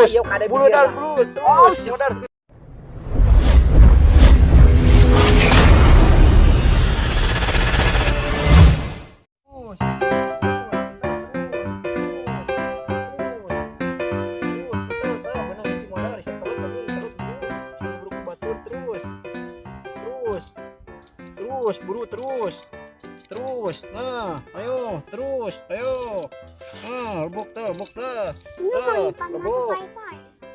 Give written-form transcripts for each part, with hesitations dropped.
terus. Yuk, ada Bulu bibir, dar Bang. bulu Oh, terus. Modar. Terus buru terus nah ayo terus ayo lebok teh lebok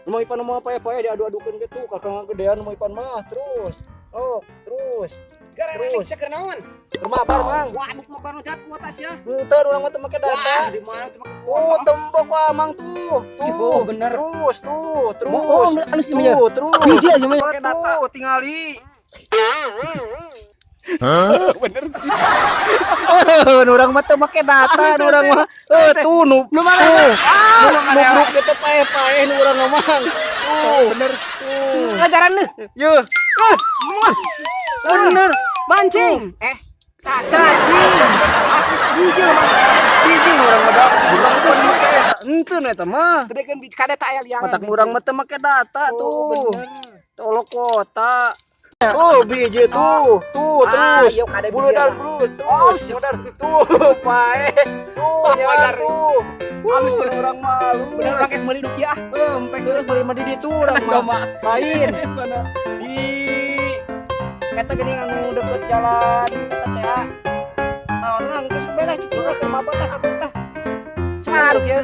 mau ipan mau apa ya diadu-adukan gitu kakak gedean mau ipan mah terus terus Gara relek saya kenawan. rumah apa mang Waduh, mau baru jat ku atas ya. muter orang mah make Wah, data di mana tuh pakai oh tembok wah mang tuh Oh, bener. terus Oh, halus tuh ini ya. terus Biji aja mah pakai data tingali Bener. orang mah teu make data orang mah tuh nu nubruk kita pae-pae nu urang ngomong Bener. tuh Pelajaran nih. yeuh Bener. Mancing. Cacing. Biji mah. biji urang mah urang pun make henteu eta mah Gede kan biji kada tayal yang. matak urang mah teu make data tuh bener. tolok kota biji tuh terus Yuk, ada bulu bibir, dar Bang. bulu terus modar tuh pae tuh nyadar tuh halus urang malu Bener pakai meuli duki ah. empek beli mah di ditu urang mah lain di eta geuning anu deket jalan eta teh naon nang geus belah cicing ke mah tah atuh tah Semaruk ya.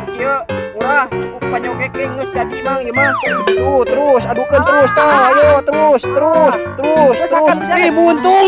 kieu murah cukup panyogeke geus jadi mang ieu mah tuh terus adukeun terus tah ayo terus Geus akan bisa. ih buntung